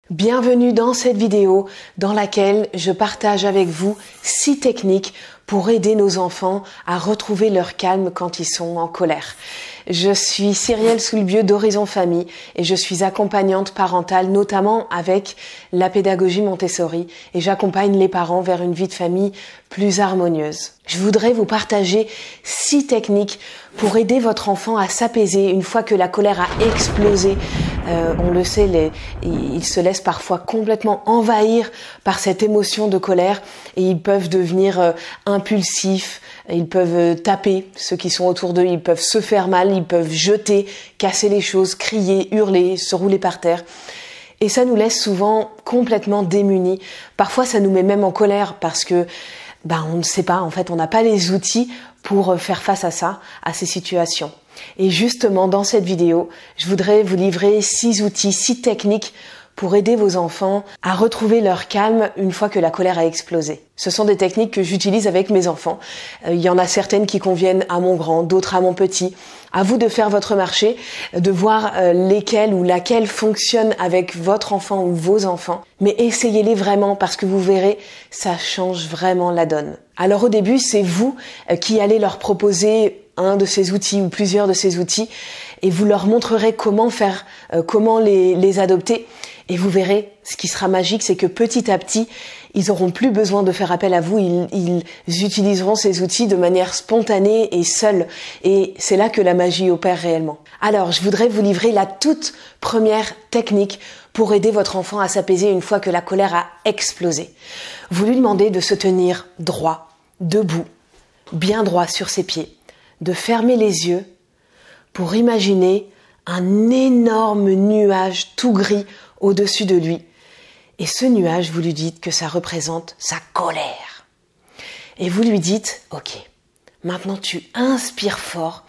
Bienvenue dans cette vidéo dans laquelle je partage avec vous 6 techniques pour aider nos enfants à retrouver leur calme quand ils sont en colère. Je suis Cyrielle Soulbieux d'Horizon Famille et je suis accompagnante parentale, notamment avec la pédagogie Montessori, et j'accompagne les parents vers une vie de famille plus harmonieuse. Je voudrais vous partager 6 techniques pour aider votre enfant à s'apaiser une fois que la colère a explosé. On le sait, ils se laissent parfois complètement envahir par cette émotion de colère et ils peuvent devenir impulsifs, ils peuvent taper ceux qui sont autour d'eux, ils peuvent se faire mal, ils peuvent jeter, casser les choses, crier, hurler, se rouler par terre. Et ça nous laisse souvent complètement démunis. Parfois, ça nous met même en colère parce que on ne sait pas, en fait, on n'a pas les outils pour faire face à ça, à ces situations. Et justement, dans cette vidéo, je voudrais vous livrer 6 outils, 6 techniques pour aider vos enfants à retrouver leur calme une fois que la colère a explosé. Ce sont des techniques que j'utilise avec mes enfants. Il y en a certaines qui conviennent à mon grand, d'autres à mon petit. À vous de faire votre marché, de voir lesquelles ou laquelle fonctionne avec votre enfant ou vos enfants. Mais essayez-les vraiment parce que vous verrez, ça change vraiment la donne. Alors au début, c'est vous qui allez leur proposer un de ces outils ou plusieurs de ces outils et vous leur montrerez comment faire, comment les adopter. Et vous verrez, ce qui sera magique, c'est que petit à petit, ils n'auront plus besoin de faire appel à vous, ils utiliseront ces outils de manière spontanée et seuls. Et c'est là que la magie opère réellement. Alors, je voudrais vous livrer la toute première technique pour aider votre enfant à s'apaiser une fois que la colère a explosé. Vous lui demandez de se tenir droit, debout, bien droit sur ses pieds, de fermer les yeux pour imaginer un énorme nuage tout gris au-dessus de lui. Et ce nuage, vous lui dites que ça représente sa colère. Et vous lui dites, ok, maintenant tu inspires fort,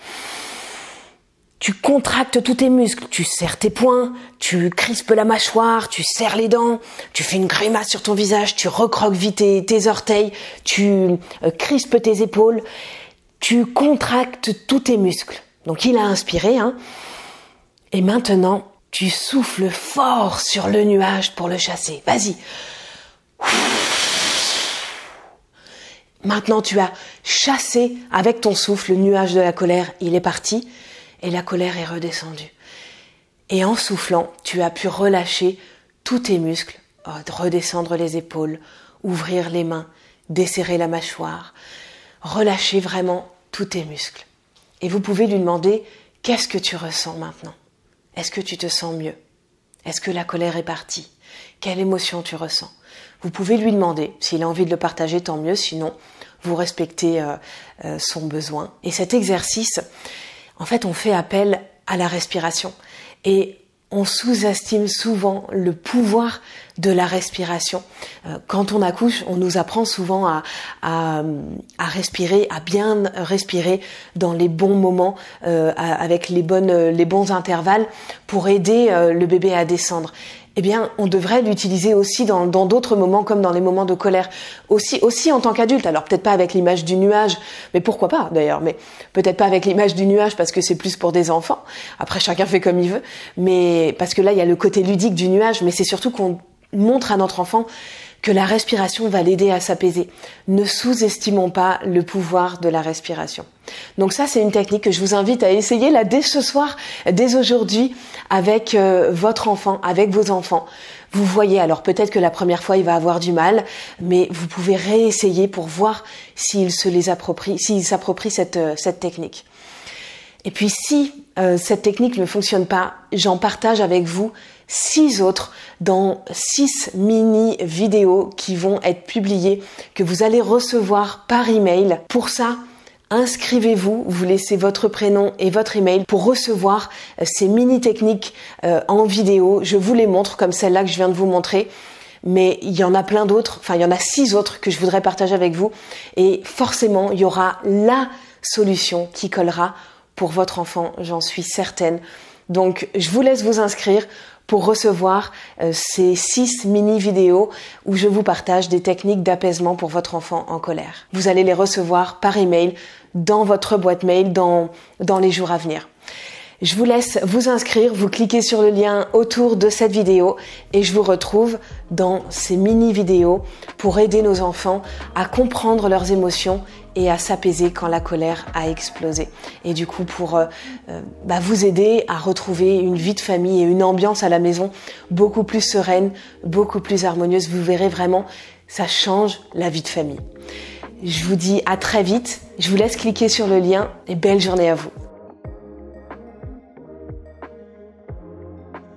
tu contractes tous tes muscles, tu serres tes poings, tu crispes la mâchoire, tu serres les dents, tu fais une grimace sur ton visage, tu recroquevilles tes orteils, tu crispes tes épaules, tu contractes tous tes muscles. Donc il a inspiré, et maintenant, tu souffles fort sur le nuage pour le chasser. Vas-y. Maintenant, tu as chassé avec ton souffle le nuage de la colère. Il est parti et la colère est redescendue. Et en soufflant, tu as pu relâcher tous tes muscles, redescendre les épaules, ouvrir les mains, desserrer la mâchoire, relâcher vraiment tous tes muscles. Et vous pouvez lui demander, qu'est-ce que tu ressens maintenant ? Est-ce que tu te sens mieux ? Est-ce que la colère est partie ? Quelle émotion tu ressens ? Vous pouvez lui demander. S'il a envie de le partager, tant mieux. Sinon, vous respectez son besoin. Et cet exercice, en fait, on fait appel à la respiration. Et on sous-estime souvent le pouvoir de la respiration. Quand on accouche, on nous apprend souvent à respirer, à bien respirer dans les bons moments, avec les bons intervalles pour aider le bébé à descendre. Eh bien, on devrait l'utiliser aussi dans d'autres moments, comme dans les moments de colère. Aussi en tant qu'adulte. Alors, peut-être pas avec l'image du nuage, mais pourquoi pas, d'ailleurs. Mais peut-être pas avec l'image du nuage, parce que c'est plus pour des enfants. Après, chacun fait comme il veut. Mais, parce que là, il y a le côté ludique du nuage, mais c'est surtout qu'on montre à notre enfant que la respiration va l'aider à s'apaiser. Ne sous-estimons pas le pouvoir de la respiration. Donc ça, c'est une technique que je vous invite à essayer là dès ce soir, dès aujourd'hui, avec votre enfant, avec vos enfants. Vous voyez, alors peut-être que la première fois, il va avoir du mal, mais vous pouvez réessayer pour voir s'il s'approprie cette technique. Et puis si cette technique ne fonctionne pas, j'en partage avec vous 6 autres dans 6 mini-vidéos qui vont être publiées, que vous allez recevoir par email. Pour ça, inscrivez-vous, vous laissez votre prénom et votre email pour recevoir ces mini-techniques en vidéo. Je vous les montre comme celle-là que je viens de vous montrer. Mais il y en a plein d'autres, il y en a 6 autres que je voudrais partager avec vous. Et forcément, il y aura la solution qui collera pour votre enfant, j'en suis certaine. Donc, je vous laisse vous inscrire pour recevoir ces 6 mini-vidéos où je vous partage des techniques d'apaisement pour votre enfant en colère. Vous allez les recevoir par email dans votre boîte mail dans les jours à venir. Je vous laisse vous inscrire, vous cliquez sur le lien autour de cette vidéo et je vous retrouve dans ces mini-vidéos pour aider nos enfants à comprendre leurs émotions et à s'apaiser quand la colère a explosé. Et du coup, pour vous aider à retrouver une vie de famille et une ambiance à la maison beaucoup plus sereine, beaucoup plus harmonieuse. Vous verrez vraiment, ça change la vie de famille. Je vous dis à très vite. Je vous laisse cliquer sur le lien et belle journée à vous.